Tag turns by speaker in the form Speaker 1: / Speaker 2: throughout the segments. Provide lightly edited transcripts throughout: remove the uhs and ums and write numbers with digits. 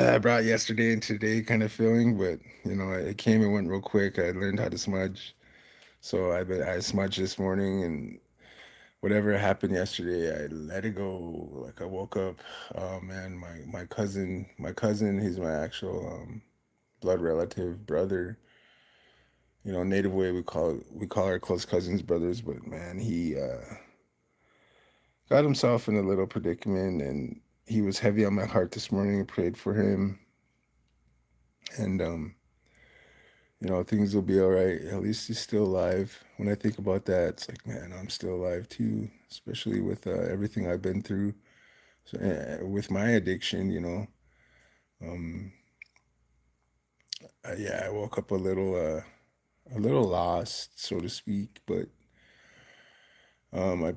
Speaker 1: I brought yesterday and today kind of feeling, but it came and went real quick. I learned how to smudge, so I smudged this morning, and whatever happened yesterday, I let it go. Like I woke up, oh man, my cousin, he's my actual blood relative brother. Native way we call our close cousins brothers, but man, he got himself in a little predicament, and he was heavy on my heart this morning. I prayed for him, and things will be all right. At least he's still alive. When I think about that, it's like, man, I'm still alive too, especially with everything I've been through. So, with my addiction, um, yeah, I woke up a little lost, so to speak. But I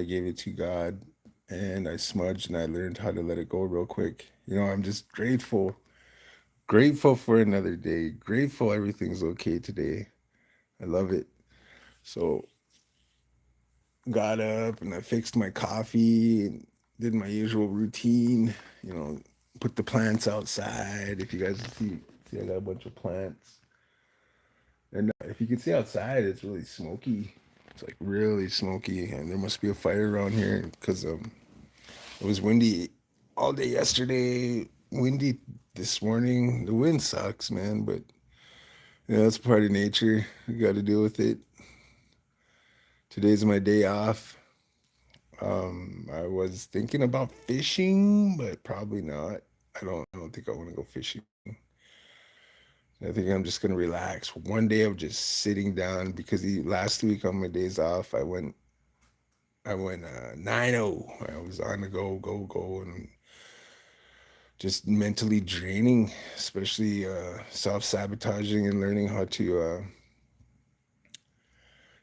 Speaker 1: gave it to God, and I smudged, and I learned how to let it go real quick. I'm just grateful for another day. Grateful everything's okay today. I love it. So got up and I fixed my coffee and did my usual routine, you know, put the plants outside. If you guys see I got a bunch of plants. And if you can see outside, it's really smoky. It's like really smoky, and there must be a fire around here because it was windy all day yesterday. Windy this morning. The wind sucks, man, but that's part of nature. You got to deal with it. Today's my day off. I was thinking about fishing, but probably not. I don't think I want to go fishing. I think I'm just gonna relax. One day of just sitting down because last week on my days off, I went 9-0. I was on the go, go, go, and just mentally draining, especially self-sabotaging and learning how to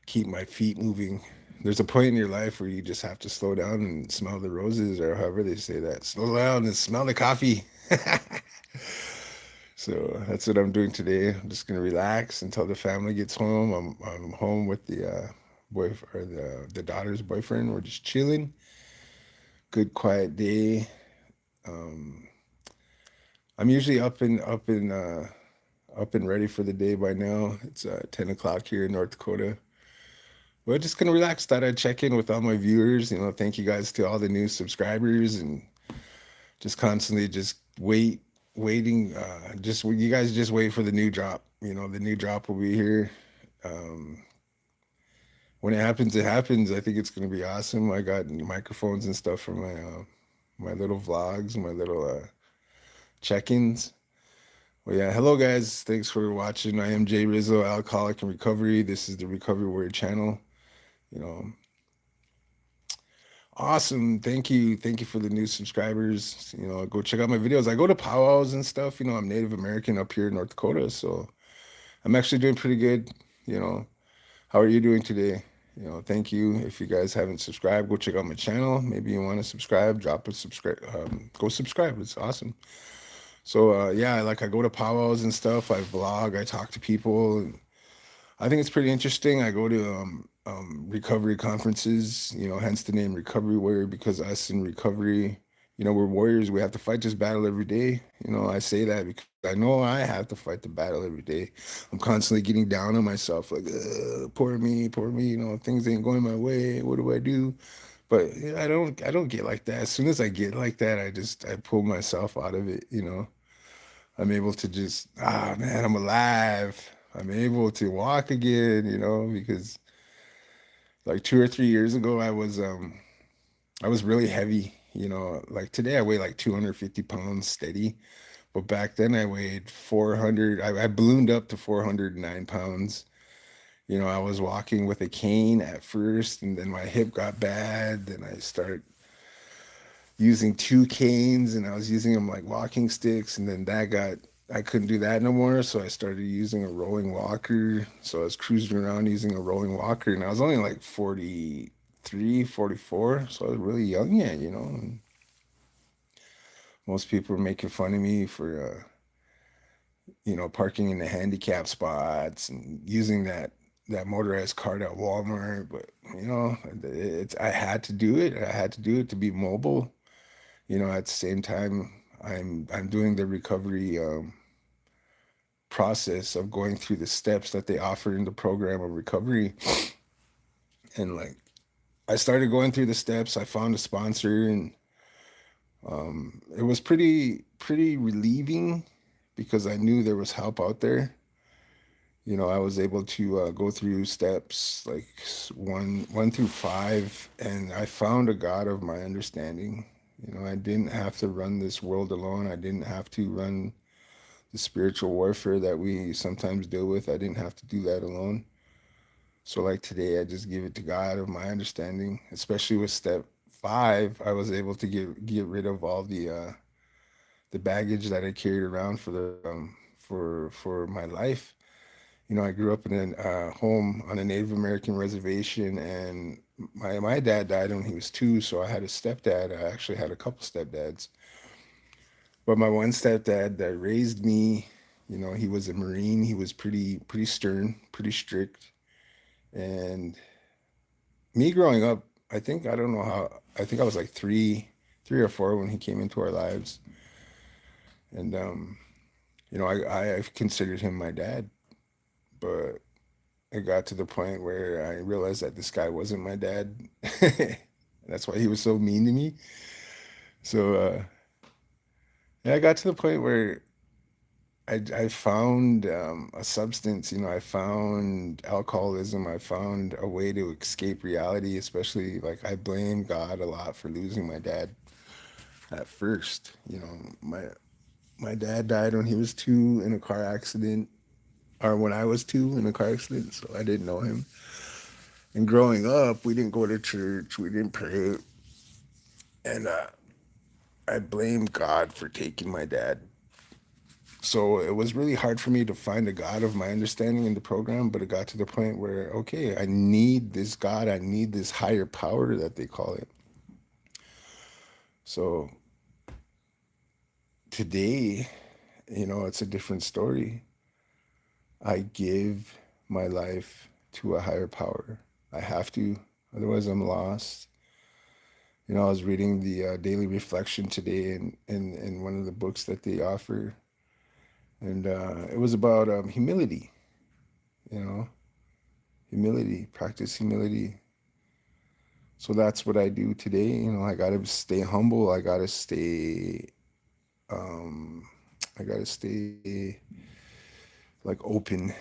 Speaker 1: keep my feet moving. There's a point in your life where you just have to slow down and smell the roses, or however they say that. Slow down and smell the coffee. So that's what I'm doing today. I'm just gonna relax until the family gets home. I'm home with the boy or the daughter's boyfriend. We're just chilling. Good quiet day. Um, I'm usually up and ready for the day by now. It's 10 o'clock here in North Dakota. Well, just gonna relax. Thought I'd check in with all my viewers. Thank you guys to all the new subscribers, and just constantly just waiting. Just you guys just wait for the new drop. The new drop will be here. Um, when it happens, it happens. I think it's gonna be awesome. I got microphones and stuff for my little vlogs, my little check-ins. Well, yeah. Hello, guys. Thanks for watching. I am Jay Rizzo, Alcoholic in Recovery. This is the Recovery Warrior channel. You know, Awesome. Thank you for the new subscribers. Go check out my videos. I go to powwows and stuff. I'm Native American up here in North Dakota, so I'm actually doing pretty good. You know, how are you doing today? Thank you. If you guys haven't subscribed, go check out my channel. Maybe you want to subscribe, drop a subscribe, go subscribe. It's awesome. So yeah, I go to powwows and stuff. I vlog, I talk to people, and I think it's pretty interesting. I go to recovery conferences, hence the name Recovery Warrior, because us in recovery, we're warriors. We have to fight this battle every day. I say that because I know I have to fight the battle every day. I'm constantly getting down on myself, like, poor me, poor me. Things ain't going my way. What do I do? But yeah, I don't get like that. As soon as I get like that, I pull myself out of it. I'm able to just, man, I'm alive. I'm able to walk again, because like 2 or 3 years ago I was really heavy, like today I weigh like 250 pounds steady, but back then I weighed 400. I ballooned up to 409 pounds. I was walking with a cane at first, and then my hip got bad. Then I started using two canes, and I was using them like walking sticks, and then I couldn't do that no more, so I started using a rolling walker. So I was cruising around using a rolling walker, and I was only like 43, 44, so I was really young yet, and most people were making fun of me for parking in the handicap spots and using that motorized cart at Walmart. But I had to do it. I had to do it to be mobile. At the same time, I'm doing the recovery process of going through the steps that they offer in the program of recovery. And like I started going through the steps. I found a sponsor, and it was pretty relieving because I knew there was help out there. I was able to go through steps like one through five, and I found a God of my understanding. I didn't have to run this world alone. I didn't have to run the spiritual warfare that we sometimes deal with. I didn't have to do that alone. So like today, I just give it to God of my understanding. Especially with step five, I was able to get rid of all the baggage that I carried around for my life. I grew up in a home on a Native American reservation, and my dad died when he was two, so I had a stepdad. I actually had a couple stepdads, but my one stepdad that raised me, he was a Marine. He was pretty stern, pretty strict, and me growing up, I don't know how. I think I was like three or four when he came into our lives, and I considered him my dad, but it got to the point where I realized that this guy wasn't my dad. That's why he was so mean to me. So yeah, I got to the point where I found a substance. I found alcoholism. I found a way to escape reality. Especially like I blame God a lot for losing my dad at first. My dad died when he was two in a car accident, or when I was two in a car accident. So I didn't know him. And growing up, we didn't go to church, we didn't pray, and I blamed God for taking my dad. So it was really hard for me to find a God of my understanding in the program, but it got to the point where, okay, I need this God, I need this higher power that they call it. So today, it's a different story. I give my life to a higher power. I have to, otherwise I'm lost. I was reading the daily reflection today in one of the books that they offer, and it was about humility. You know, humility, practice humility. So that's what I do today. I gotta stay humble. Um, I gotta stay like open.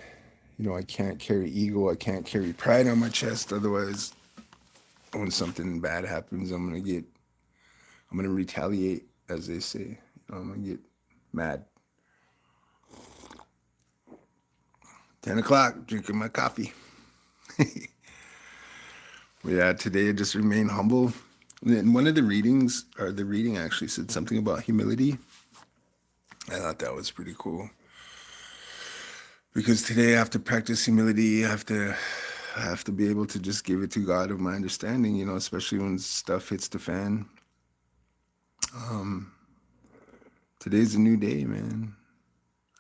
Speaker 1: I can't carry ego. I can't carry pride on my chest. Otherwise, when something bad happens, I'm gonna retaliate, as they say. I'm gonna get mad. 10 o'clock, drinking my coffee. Yeah, today I just remain humble. And one of the readings, or the reading actually said something about humility. I thought that was pretty cool. Because today I have to practice humility. I have to be able to just give it to God of my understanding, especially when stuff hits the fan. Um, Today's a new day, man.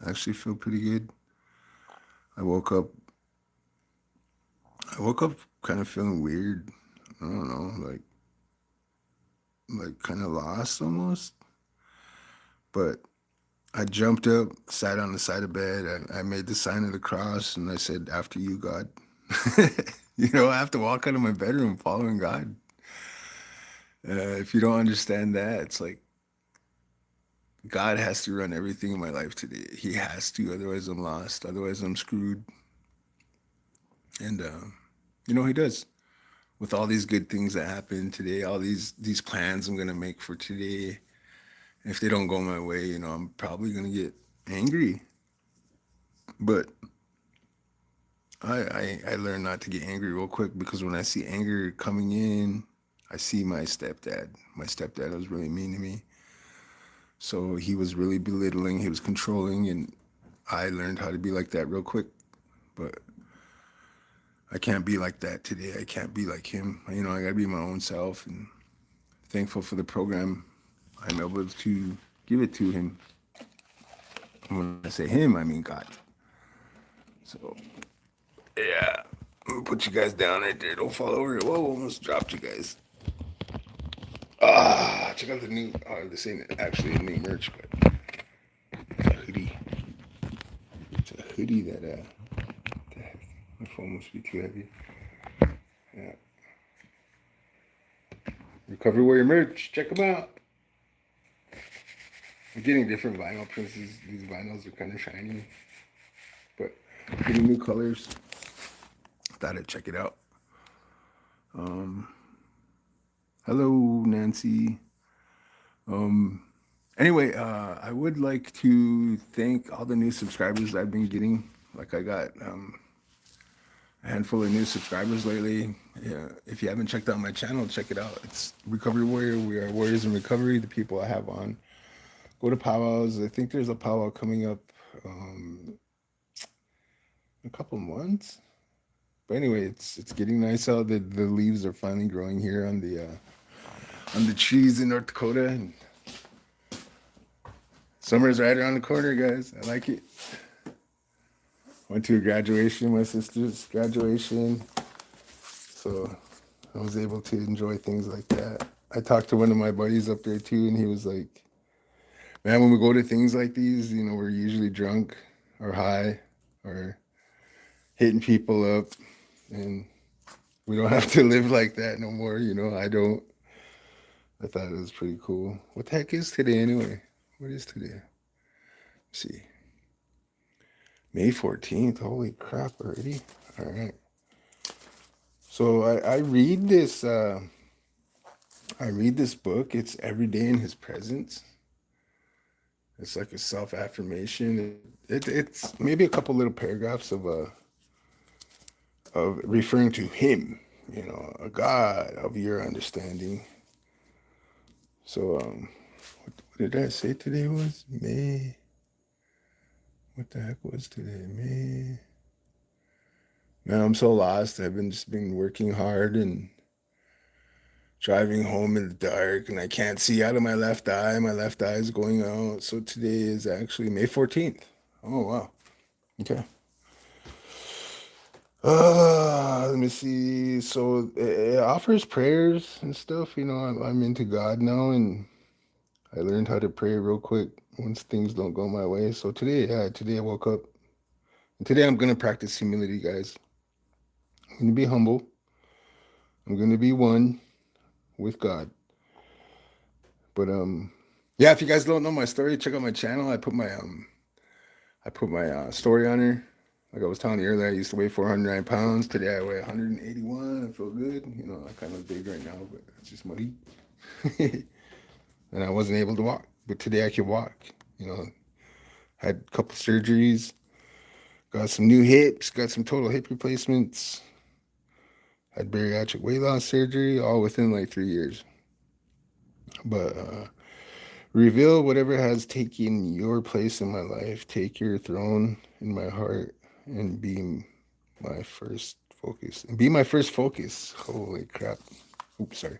Speaker 1: I actually feel pretty good. I woke up I woke up kind of feeling weird. I don't know, like kind of lost almost. But I jumped up, sat on the side of bed, and I made the sign of the cross, and I said, "After you, God." I have to walk out of my bedroom following God. If you don't understand that, it's like God has to run everything in my life today. He has to, otherwise I'm lost. Otherwise I'm screwed. And He does. With all these good things that happen today, all these plans I'm gonna make for today. If they don't go my way, I'm probably gonna get angry. But I learned not to get angry real quick, because when I see anger coming in, I see my stepdad. My stepdad was really mean to me. So he was really belittling, he was controlling, and I learned how to be like that real quick. But I can't be like that today. I can't be like him. I gotta be my own self, and thankful for the program. I'm able to give it to him. When I say him, I mean God. So yeah, I'm gonna put you guys down right there. Don't fall over. Whoa, almost dropped you guys. check out the new. This ain't actually a new merch, but it's a hoodie. It's a hoodie that what the heck? My phone must be too heavy. Yeah. Recovery Warrior merch. Check them out. I'm getting different vinyl prints. These vinyls are kind of shiny, but getting new colors. Thought I'd check it out. Hello, Nancy. Anyway, I would like to thank all the new subscribers I've been getting. Like I got a handful of new subscribers lately. Yeah, if you haven't checked out my channel, check it out. It's Recovery Warrior. We are warriors in recovery. The people I have on. Go to powwows. I think there's a powwow coming up in a couple months. But anyway, it's getting nice out. The leaves are finally growing here on the trees in North Dakota. And summer's right around the corner, guys. I like it. Went to a graduation, my sister's graduation. So I was able to enjoy things like that. I talked to one of my buddies up there too, and he was like, man, when we go to things like these, we're usually drunk or high or hitting people up, and we don't have to live like that no more. I don't. I thought it was pretty cool. What the heck is today anyway? What is today? Let's see. May 14th. Holy crap already. All right. So I read this book. It's Every Day in His Presence. It's like a self-affirmation. It's maybe a couple little paragraphs of referring to him, a God of your understanding. So what did I say today was May? What the heck was today? May. Man, I'm so lost. I've just been working hard and driving home in the dark, and I can't see out of my left eye. My left eye is going out. So today is actually May 14th. Oh, wow. Okay. Let me see. So it offers prayers and stuff. I'm into God now, and I learned how to pray real quick once things don't go my way. So today I woke up. And today I'm gonna practice humility, guys. I'm gonna be humble. I'm gonna be one with God. But yeah, if you guys don't know my story, check out my channel. I put my story on here. Like I was telling you earlier, I used to weigh 409 pounds. Today I weigh 181. I feel good. I kind of big right now, but it's just muddy. And I wasn't able to walk, but today I can walk. Had a couple surgeries, got some new hips, got some total hip replacements, had bariatric weight loss surgery, all within like 3 years. But reveal whatever has taken your place in my life, take your throne in my heart, and be my first focus. And be my first focus. Holy crap. Oops, sorry.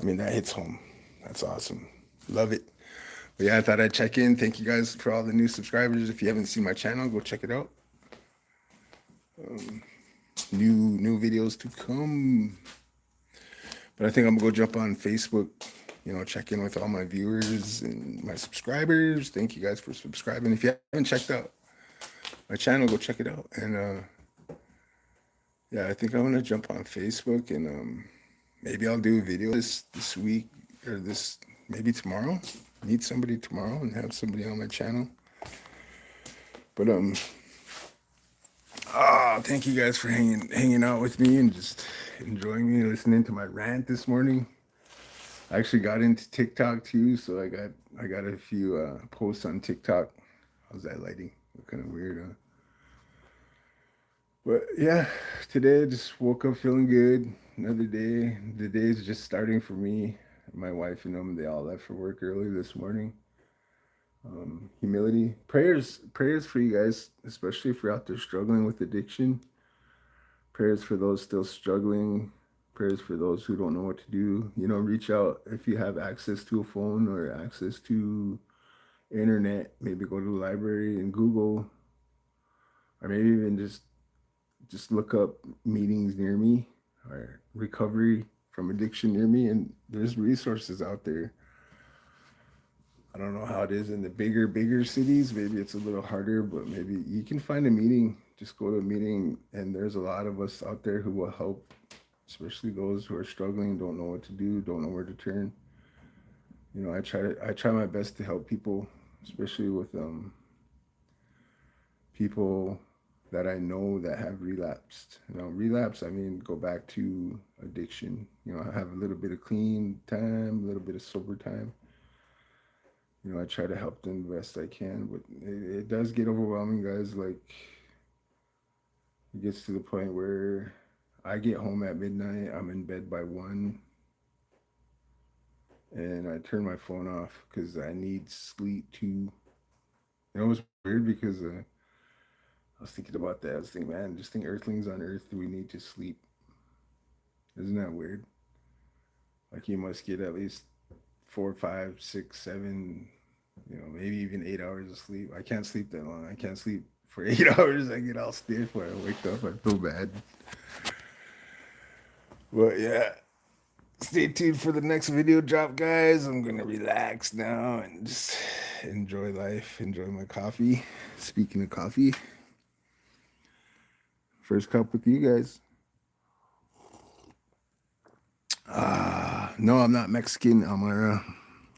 Speaker 1: That hits home. That's awesome. Love it. But yeah, I thought I'd check in. Thank you guys for all the new subscribers. If you haven't seen my channel, go check it out. New videos to come. But I think I'm gonna go jump on Facebook, check in with all my viewers and my subscribers. Thank you guys for subscribing. If you haven't checked out my channel, go check it out. And yeah, I think I'm gonna jump on Facebook, and maybe I'll do a video this week, or maybe tomorrow. Meet somebody tomorrow and have somebody on my channel. But thank you guys for hanging out with me and just enjoying me, listening to my rant this morning. I actually got into TikTok too, so I got a few posts on TikTok. How's that lighting? Kind of weird, huh? But yeah, today I just woke up feeling good. Another day. The day is just starting for me. My wife and them, they all left for work early this morning. Humility, prayers for you guys, especially if you're out there struggling with addiction. Prayers for those still struggling. Prayers for those who don't know what to do. Reach out if you have access to a phone or access to internet. Maybe go to the library and Google, or maybe even just look up meetings near me or recovery from addiction near me, and there's resources out there. I don't know how it is in the bigger cities. Maybe it's a little harder, but maybe you can find a meeting. Just go to a meeting, and there's a lot of us out there who will help, especially those who are struggling, don't know what to do, don't know where to turn. I try my best to help people, especially with people that I know that have relapsed. Relapse, I mean, go back to addiction. I have a little bit of clean time, a little bit of sober time. I try to help them the best I can, but it does get overwhelming, guys. Like, it gets to the point where I get home at midnight, I'm in bed by 1, and I turn my phone off because I need sleep too. It was weird because I was thinking about that. I was thinking, man, just think Earthlings on Earth, we need to sleep. Isn't that weird? Like, you must get at least 4, 5, 6, 7, maybe even 8 hours of sleep. I can't sleep that long. I can't sleep for 8 hours. I get all stiff when I wake up. I feel bad. But yeah, stay tuned for the next video drop, guys. I'm gonna relax now and just enjoy life, enjoy my coffee. Speaking of coffee, first cup with you guys. No, I'm not Mexican, Amara.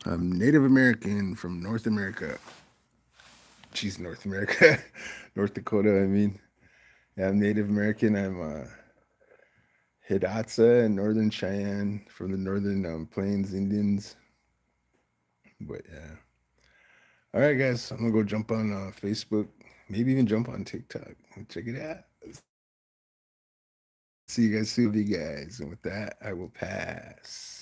Speaker 1: I'm Native American from North America. She's North America. North Dakota, I mean. Yeah, I'm Native American. I'm Hidatsa and Northern Cheyenne from the Northern Plains Indians. But yeah. All right, guys. I'm going to go jump on Facebook. Maybe even jump on TikTok. Check it out. See you guys soon, you guys. And with that, I will pass.